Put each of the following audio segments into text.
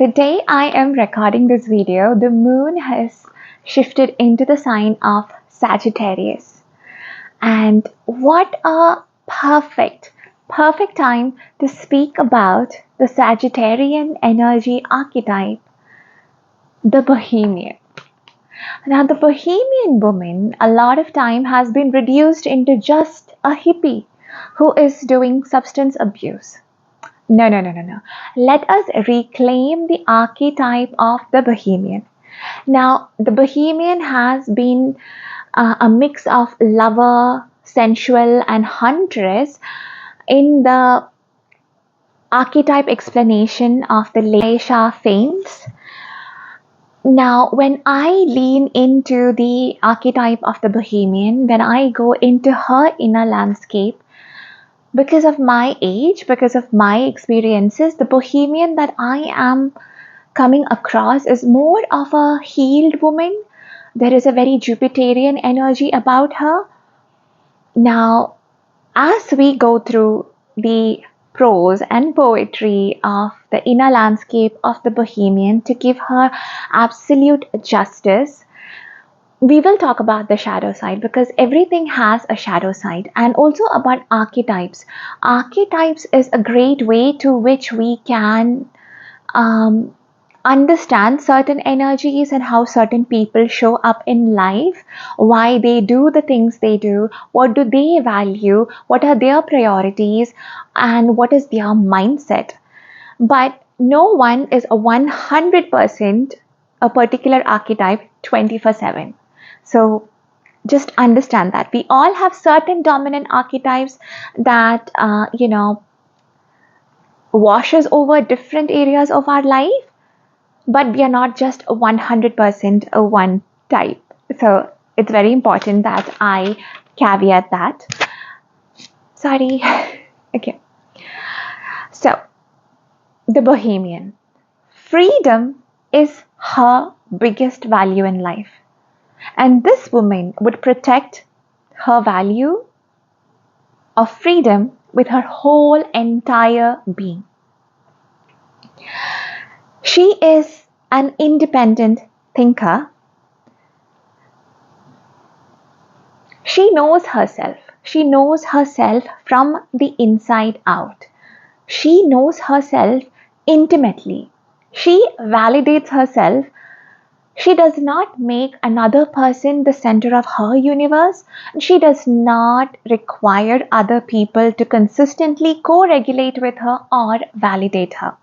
The day I am recording this video, the moon has shifted into the sign of Sagittarius. And what a perfect time to speak about the Sagittarian energy archetype, the Bohemian. Now, the Bohemian woman a lot of time has been reduced into just a hippie who is doing substance abuse. No. Let us reclaim the archetype of the Bohemian. Now, the Bohemian has been a mix of lover, sensual, and huntress in the archetype explanation of the Leisha Faints. Now, when I lean into the archetype of the Bohemian, when I go into her inner landscape, because of my age, because of my experiences, the Bohemian that I am coming across is more of a healed woman. There is a very Jupiterian energy about her. Now, as we go through the prose and poetry of the inner landscape of the Bohemian to give her absolute justice, we will talk about the shadow side because everything has a shadow side, and also about archetypes. Archetypes is a great way to which we can understand certain energies and how certain people show up in life, why they do the things they do, what do they value, what are their priorities, and what is their mindset. But no one is a 100% a particular archetype 24/7. So just understand that we all have certain dominant archetypes that washes over different areas of our life, but we are not just 100% a one type. So it's very important that I caveat that. Sorry. Okay. So the Bohemian. Freedom is her biggest value in life. And this woman would protect her value of freedom with her whole entire being. She is an independent thinker. She knows herself. She knows herself from the inside out. She knows herself intimately. She validates herself. She does not make another person the center of her universe. She does not require other people to consistently co-regulate with her or validate her.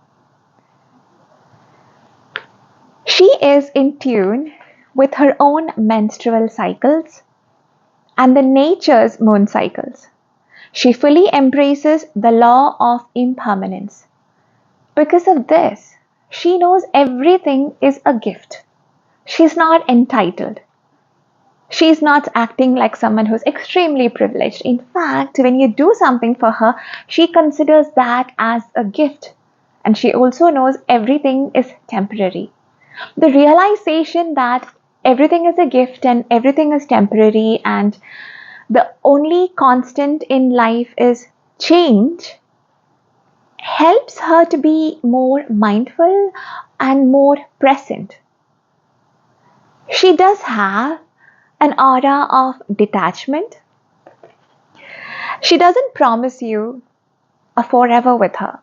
She is in tune with her own menstrual cycles and the nature's moon cycles. She fully embraces the law of impermanence. Because of this, she knows everything is a gift. She's not entitled. She's not acting like someone who's extremely privileged. In fact, when you do something for her, she considers that as a gift. And she also knows everything is temporary. The realization that everything is a gift and everything is temporary and the only constant in life is change helps her to be more mindful and more present. She does have an aura of detachment. She doesn't promise you a forever with her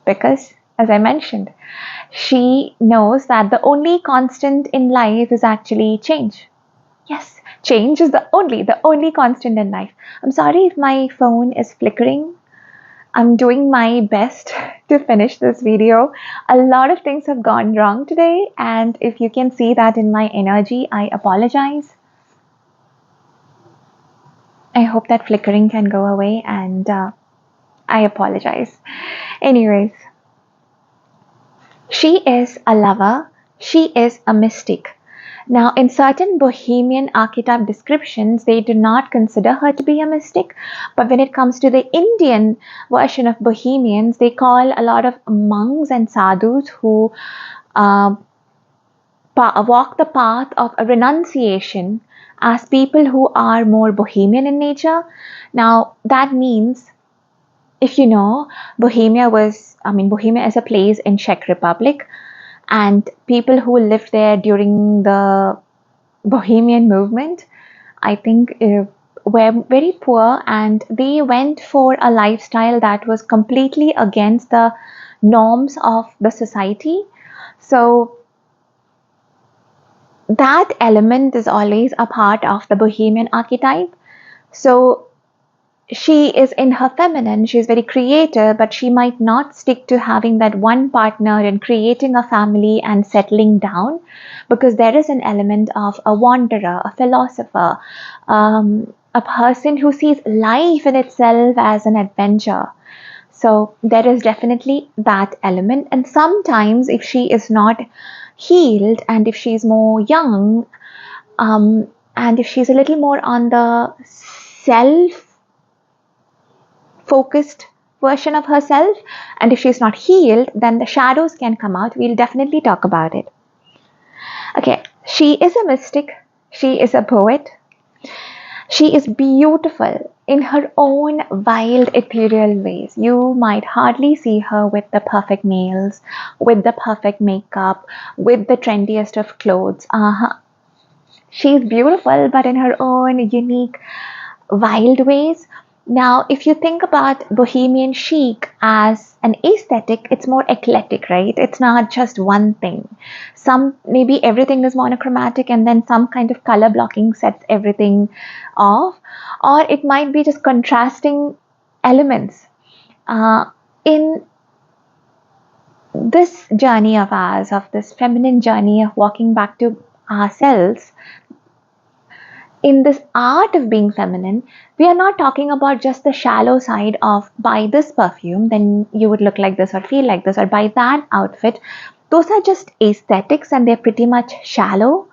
because, as I mentioned, she knows that the only constant in life is actually change. Yes, change is the only constant in life. I'm sorry if my phone is flickering. I'm doing my best to finish this video. A lot of things have gone wrong today, and if you can see that in my energy, I apologize. I hope that flickering can go away, and I apologize. Anyways, she is a lover. She is a mystic. Now, in certain Bohemian archetype descriptions, they do not consider her to be a mystic. But when it comes to the Indian version of Bohemians, they call a lot of monks and sadhus who walk the path of a renunciation as people who are more Bohemian in nature. Now, that means if you know, Bohemia is a place in Czech Republic, and people who lived there during the Bohemian movement, I think, were very poor, and they went for a lifestyle that was completely against the norms of the society. So that element is always a part of the Bohemian archetype. So she is in her feminine, she's very creative, but she might not stick to having that one partner and creating a family and settling down, because there is an element of a wanderer, a philosopher, a person who sees life in itself as an adventure. So there is definitely that element. And sometimes, if she is not healed and if she's more young, um, and if she's a little more on the self focused version of herself, and if she's not healed, then the shadows can come out. We'll definitely talk about it. Okay, she is a mystic, she is a poet, she is beautiful in her own wild, ethereal ways. You might hardly see her with the perfect nails, with the perfect makeup, with the trendiest of clothes. She's beautiful, but in her own unique, wild ways. Now, if you think about bohemian chic as an aesthetic, it's more eclectic, right? It's not just one thing. Some, maybe everything is monochromatic and then some kind of color blocking sets everything off, or it might be just contrasting elements. In this journey of ours, of this feminine journey of walking back to ourselves, in this art of being feminine, we are not talking about just the shallow side of buy this perfume, then you would look like this or feel like this, or buy that outfit. Those are just aesthetics and they're pretty much shallow.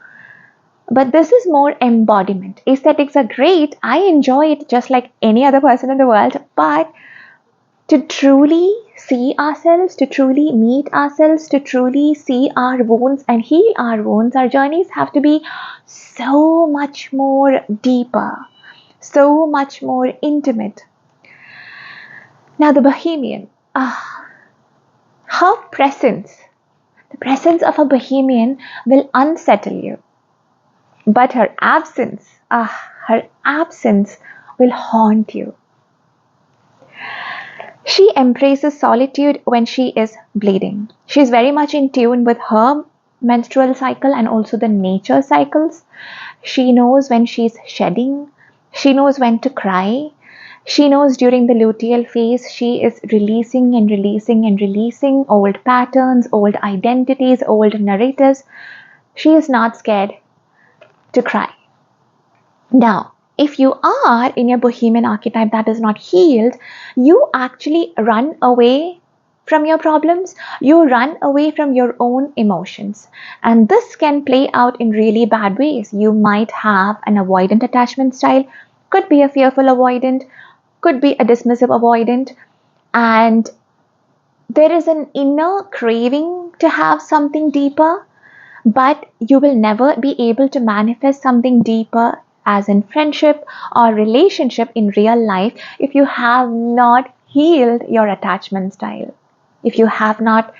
But this is more embodiment. Aesthetics are great. I enjoy it just like any other person in the world. But to truly see ourselves, to truly meet ourselves, to truly see our wounds and heal our wounds, our journeys have to be so much more deeper, so much more intimate. Now, the Bohemian, her presence, the presence of a Bohemian will unsettle you, but her absence will haunt you. She embraces solitude when she is bleeding. She is very much in tune with her menstrual cycle and also the nature cycles. She knows when she's shedding. She knows when to cry. She knows during the luteal phase she is releasing and releasing and releasing old patterns, old identities, old narratives. She is not scared to cry. Now, if you are in your Bohemian archetype that is not healed, you actually run away from your problems, you run away from your own emotions. And this can play out in really bad ways. You might have an avoidant attachment style, could be a fearful avoidant, could be a dismissive avoidant, and there is an inner craving to have something deeper, but you will never be able to manifest something deeper as in friendship or relationship in real life if you have not healed your attachment style, if you have not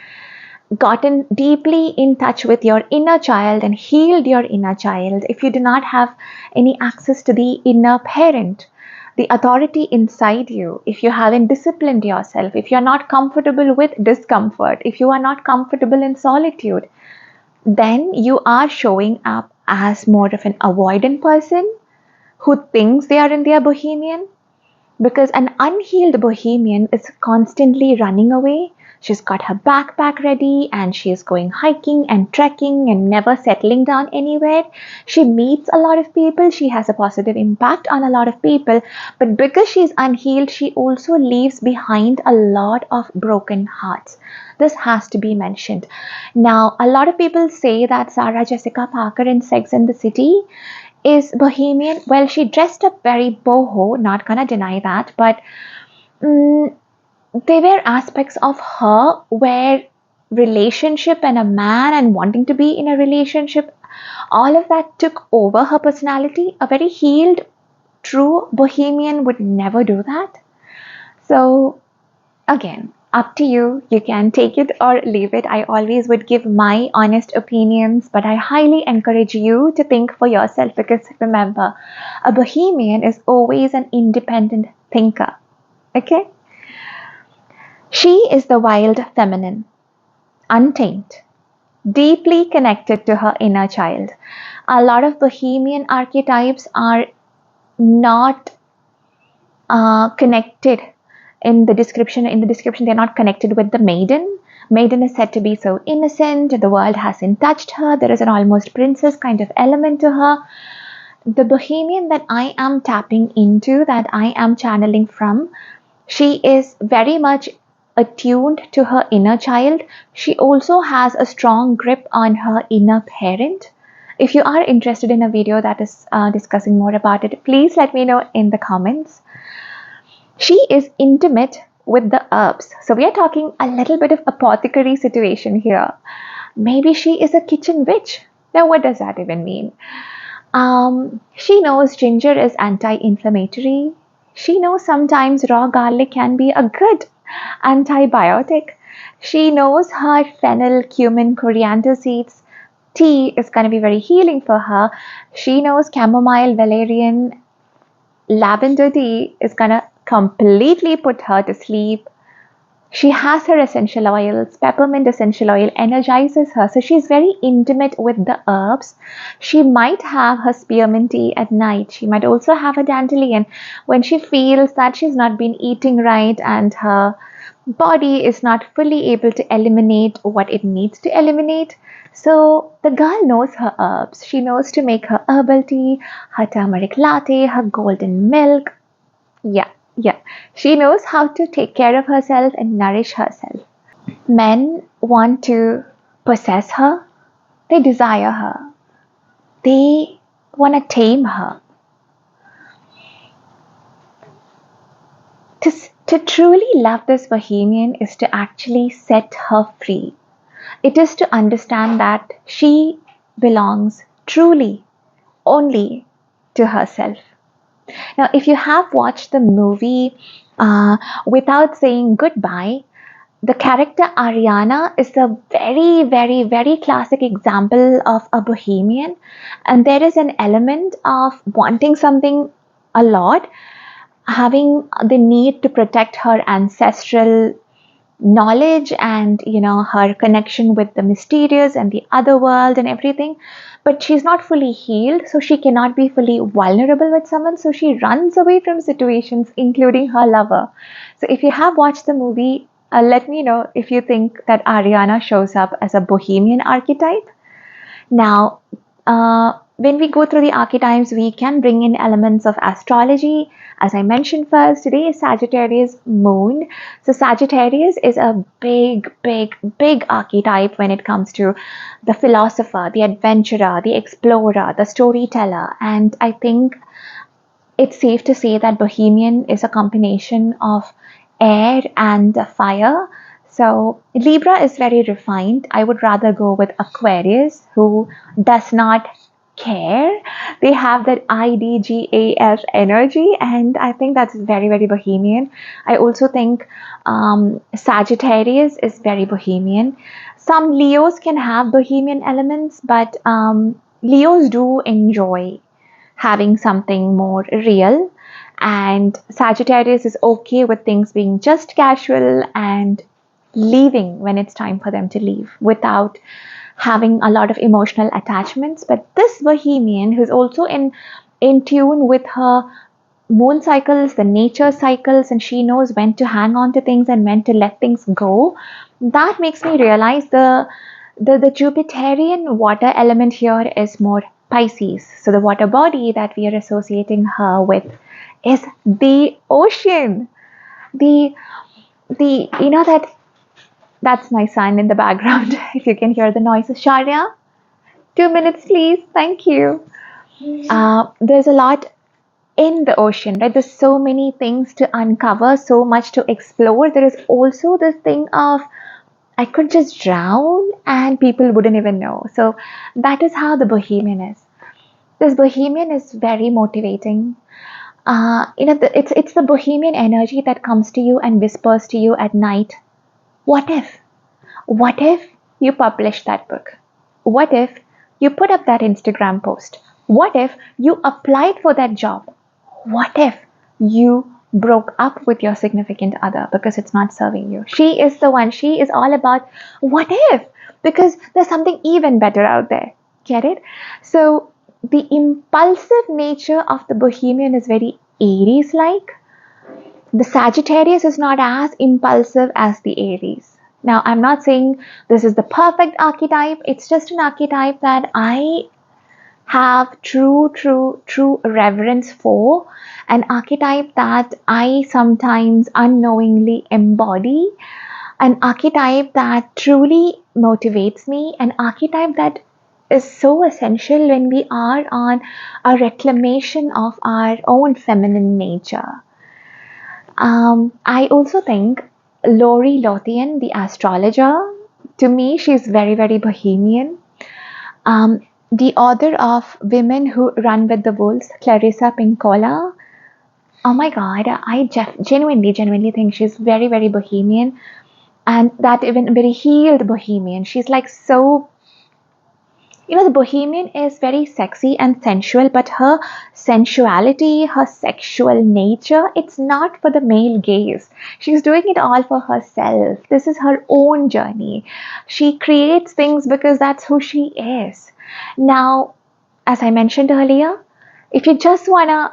gotten deeply in touch with your inner child and healed your inner child, if you do not have any access to the inner parent, the authority inside you, if you haven't disciplined yourself, if you're not comfortable with discomfort, if you are not comfortable in solitude, then you are showing up as more of an avoidant person who thinks they are in their bohemian, because an unhealed bohemian is constantly running away. She's got her backpack ready and she is going hiking and trekking and never settling down anywhere. She meets a lot of people, she has a positive impact on a lot of people, but because she's unhealed, she also leaves behind a lot of broken hearts. This has to be mentioned. Now, a lot of people say that Sarah Jessica Parker in Sex and the City is bohemian. Well, she dressed up very boho, not gonna deny that, but there were aspects of her where relationship and a man and wanting to be in a relationship, all of that took over her personality. A very healed, true bohemian would never do that. So Again, up to you. You can take it or leave it. I always would give my honest opinions, but I highly encourage you to think for yourself because remember, a bohemian is always an independent thinker. Okay? She is the wild feminine, untamed, deeply connected to her inner child. A lot of bohemian archetypes are not connected in the description they're not connected with the maiden is said to be so innocent, the world hasn't touched her, there is an almost princess kind of element to her. The bohemian that I am tapping into, that I am channeling from, she is very much attuned to her inner child. She also has a strong grip on her inner parent. If you are interested in a video that is discussing more about it, please let me know in the comments. She is intimate with the herbs. So we are talking a little bit of apothecary situation here. Maybe she is a kitchen witch. Now, what does that even mean? She knows ginger is anti-inflammatory. She knows sometimes raw garlic can be a good antibiotic. She knows her fennel, cumin, coriander seeds tea is going to be very healing for her. She knows chamomile, valerian, lavender tea is going to completely put her to sleep. She has her essential oils. Peppermint essential oil energizes her. So she's very intimate with the herbs. She might have her spearmint tea at night. She might also have a dandelion when she feels that she's not been eating right and her body is not fully able to eliminate what it needs to eliminate. So the girl knows her herbs. She knows to make her herbal tea, her turmeric latte, her golden milk. Yeah, yeah. She knows how to take care of herself and nourish herself. Men want to possess her. They desire her. They want to tame her. To truly love this bohemian is to actually set her free. It is to understand that she belongs truly only to herself. Now, if you have watched the movie Without Saying Goodbye, the character Ariana is a very, very, very classic example of a bohemian. And there is an element of wanting something a lot, having the need to protect her ancestral knowledge and her connection with the mysterious and the other world and everything, but she's not fully healed, so she cannot be fully vulnerable with someone, so she runs away from situations including her lover. So if you have watched the movie, let me know if you think that Ariana shows up as a bohemian archetype. Now, when we go through the archetypes, we can bring in elements of astrology. As I mentioned first, today is Sagittarius moon. So Sagittarius is a big, big, big archetype when it comes to the philosopher, the adventurer, the explorer, the storyteller. And I think it's safe to say that Bohemian is a combination of air and fire. So Libra is very refined. I would rather go with Aquarius, who does not care. They have that IDGAF energy, and I think that's very, very bohemian. I also think Sagittarius is very bohemian. Some Leos can have bohemian elements, but Leos do enjoy having something more real, and Sagittarius is okay with things being just casual and leaving when it's time for them to leave without having a lot of emotional attachments. But this bohemian, who's also in tune with her moon cycles, the nature cycles, and she knows when to hang on to things and when to let things go, that makes me realize the Jupiterian water element here is more Pisces. So the water body that we are associating her with is the ocean. The that's my son in the background. If you can hear the noises. Sharia, 2 minutes please. Thank you. There's a lot in the ocean, right? There's so many things to uncover, so much to explore. There is also this thing of I could just drown and people wouldn't even know. So that is how the bohemian is. This bohemian is very motivating. It's the bohemian energy that comes to you and whispers to you at night. What if? What if you publish that book? What if you put up that Instagram post? What if you applied for that job? What if you broke up with your significant other because it's not serving you? She is the one. She is all about what if, because there's something even better out there. Get it? So the impulsive nature of the Bohemian is very Aries like. The Sagittarius is not as impulsive as the Aries. Now, I'm not saying this is the perfect archetype, it's just an archetype that I have true reverence for, an archetype that I sometimes unknowingly embody, an archetype that truly motivates me, an archetype that is so essential when we are on a reclamation of our own feminine nature. I also think Lori Lothian, the astrologer, to me, she's very bohemian. Um, the author of Women Who Run with the Wolves, Clarissa Pinkola, oh my god, I genuinely think she's very bohemian, and that even very healed bohemian. She's like so, the bohemian is very sexy and sensual, but her sensuality, her sexual nature, it's not for the male gaze. She's doing it all for herself. This is her own journey. She creates things because that's who she is. Now, as I mentioned earlier, if you just want to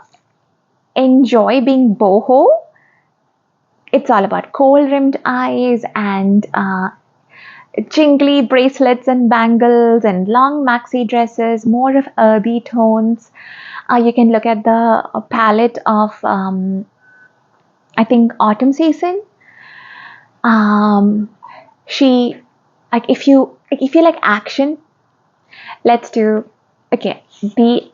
enjoy being boho, it's all about kohl rimmed eyes and jingly bracelets and bangles and long maxi dresses, more of earthy tones. You can look at the palette of, I think, autumn season. She, like, if you like action, let's do, okay, the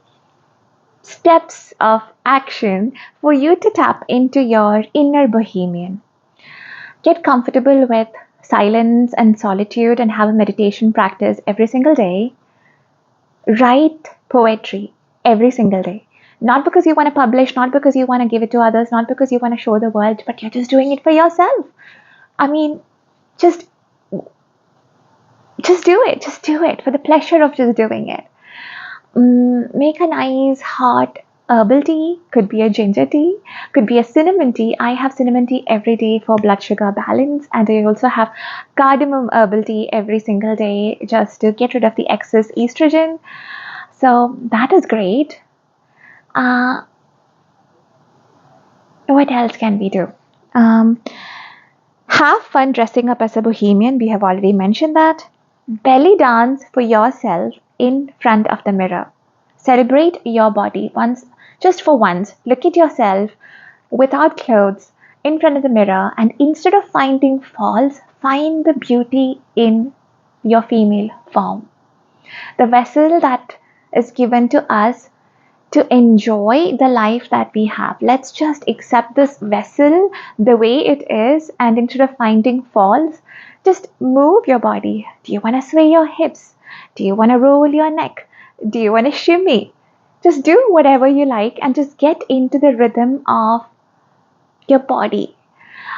steps of action for you to tap into your inner bohemian. Get comfortable with silence and solitude and have a meditation practice every single day. Write poetry every single day. Not because you want to publish, not because you want to give it to others, not because you want to show the world, but you're just doing it for yourself. I mean, just do it. Just do it for the pleasure of just doing it. Make a nice hot herbal tea. Could be a ginger tea, could be a cinnamon tea. I have cinnamon tea every day for blood sugar balance, and I also have cardamom herbal tea every single day just to get rid of the excess estrogen. So that is great. What else can we do? Have fun dressing up as a bohemian. We have already mentioned that. Belly dance for yourself in front of the mirror. Celebrate your body once, just for once. Look at yourself without clothes in front of the mirror, and instead of finding faults, find the beauty in your female form. The vessel that is given to us to enjoy the life that we have. Let's just accept this vessel the way it is, and instead of finding faults, just move your body. Do you want to sway your hips? Do you want to roll your neck? Do you want to shimmy? Just do whatever you like and just get into the rhythm of your body.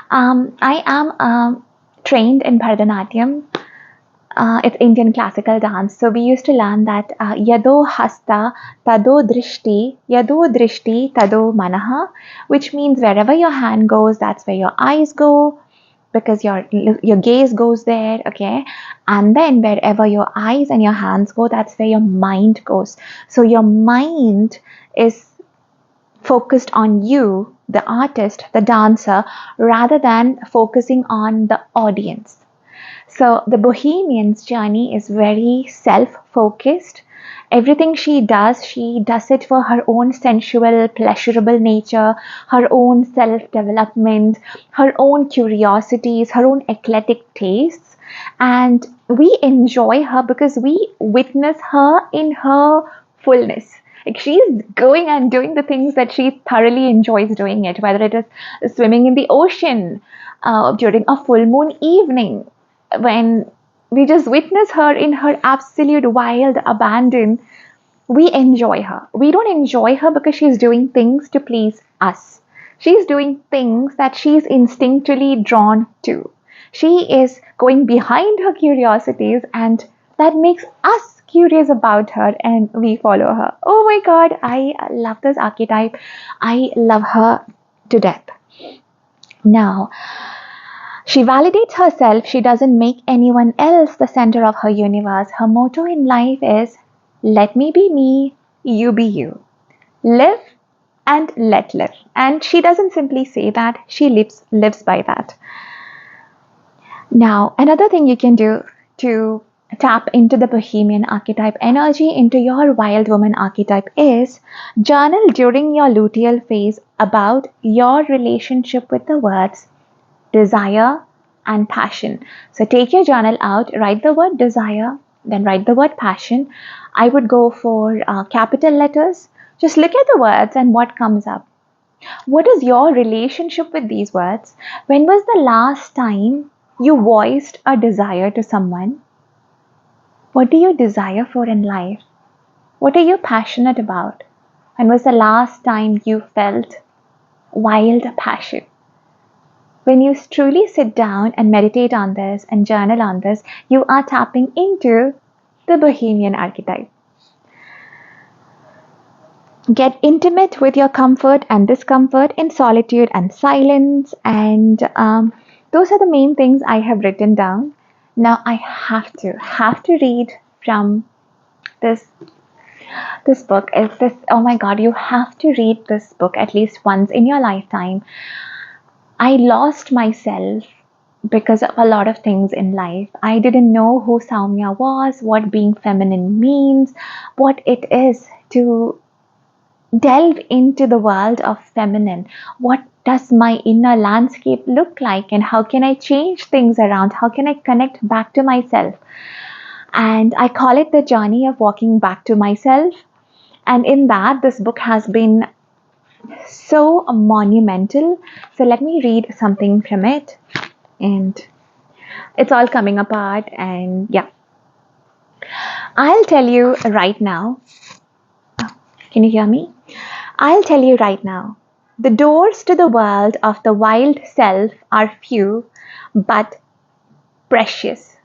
I am trained in Bharatanatyam. It's Indian classical dance. So we used to learn that yado hasta tado drishti tado manaha, which means wherever your hand goes, that's where your eyes go, because your gaze goes there, okay? And then wherever your eyes and your hands go, that's where your mind goes. So your mind is focused on you, the artist, the dancer, rather than focusing on the audience. So the bohemian's journey is very self-focused. Everything she does it for her own sensual, pleasurable nature, her own self-development, her own curiosities, her own eclectic tastes. And we enjoy her because we witness her in her fullness. Like, she's going and doing the things that she thoroughly enjoys doing it, whether it is swimming in the ocean, during a full moon evening, when we just witness her in her absolute wild abandon, we enjoy her. We don't enjoy her because she's doing things to please us. She's doing things that she's instinctually drawn to. She is going behind her curiosities, and that makes us curious about her and we follow her. Oh my god, I love this archetype. I love her to death. Now, she validates herself. She doesn't make anyone else the center of her universe. Her motto in life is let me be me, you be you. Live and let live. And she doesn't simply say that, she lives by that. Now, another thing you can do to tap into the Bohemian archetype energy, into your wild woman archetype, is journal during your luteal phase about your relationship with the words desire and passion. So take your journal out, write the word desire, then write the word passion. I would go for capital letters. Just look at the words and what comes up. What is your relationship with these words? When was the last time you voiced a desire to someone? What do you desire for in life? What are you passionate about? When was the last time you felt wild passion? When you truly sit down and meditate on this and journal on this, you are tapping into the Bohemian archetype. Get intimate with your comfort and discomfort in solitude and silence, and those are the main things I have written down. Now I have to read from this book. Is this, oh my god, you have to read this book at least once in your lifetime. I lost myself because of a lot of things in life. I didn't know who Soumya was, what being feminine means, what it is to delve into the world of feminine. What does my inner landscape look like, and how can I change things around? How can I connect back to myself? And I call it the journey of walking back to myself. And in that, this book has been so monumental. So let me read something from it. And it's all coming apart. And yeah, I'll tell you right now. Can you hear me? I'll tell you right now. The doors to the world of the wild self are few, but precious.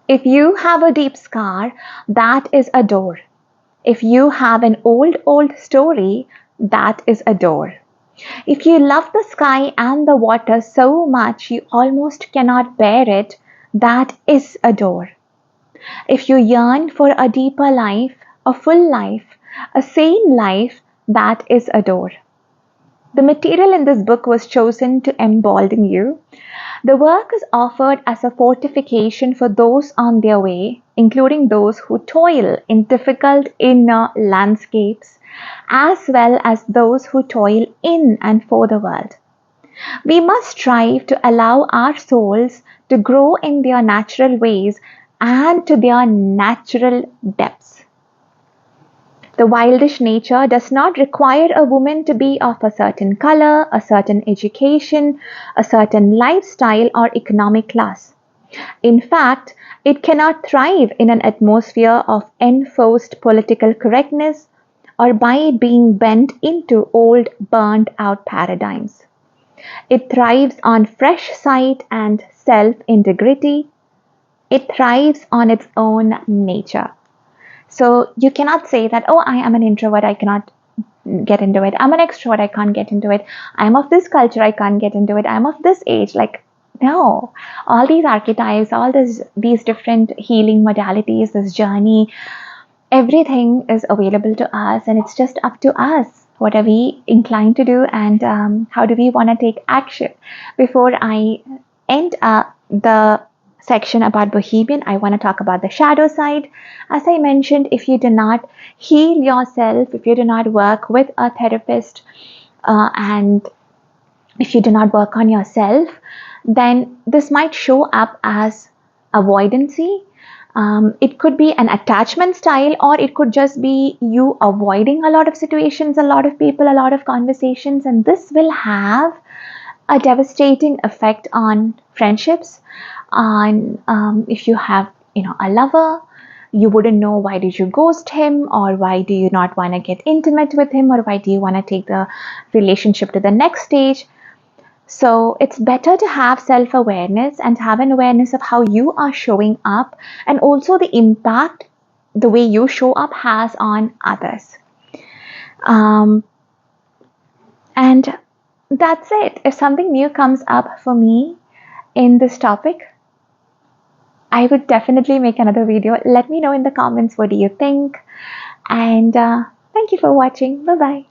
If you have a deep scar, that is a door. If you have an old story, that is a door. If you love the sky and the water so much you almost cannot bear it, that is a door. If you yearn for a deeper life, a full life, a sane life, that is a door. The material in this book was chosen to embolden you. The work is offered as a fortification for those on their way, including those who toil in difficult inner landscapes, as well as those who toil in and for the world. We must strive to allow our souls to grow in their natural ways and to their natural depths. The wildish nature does not require a woman to be of a certain color, a certain education, a certain lifestyle, or economic class. In fact, it cannot thrive in an atmosphere of enforced political correctness or by being bent into old, burned out paradigms. It thrives on fresh sight and self-integrity. It thrives on its own nature. So you cannot say that, oh, I am an introvert, I cannot get into it. I'm an extrovert, I can't get into it. I'm of this culture, I can't get into it. I'm of this age. Like, no. All these archetypes, all these different healing modalities, this journey, everything is available to us, and it's just up to us. What are we inclined to do, and how do we want to take action? Before I end the section about Bohemian, I want to talk about the shadow side. As I mentioned, if you do not heal yourself, if you do not work with a therapist, and if you do not work on yourself, then this might show up as avoidancy. It could be an attachment style, or it could just be you avoiding a lot of situations, a lot of people, a lot of conversations, and this will have a devastating effect on friendships, on if you have a lover, you wouldn't know why did you ghost him, or why do you not want to get intimate with him, or why do you want to take the relationship to the next stage. So it's better to have self-awareness and have an awareness of how you are showing up, and also the impact the way you show up has on others. And that's it. If something new comes up for me in this topic, I would definitely make another video. Let me know in the comments what do you think. And thank you for watching. Bye bye.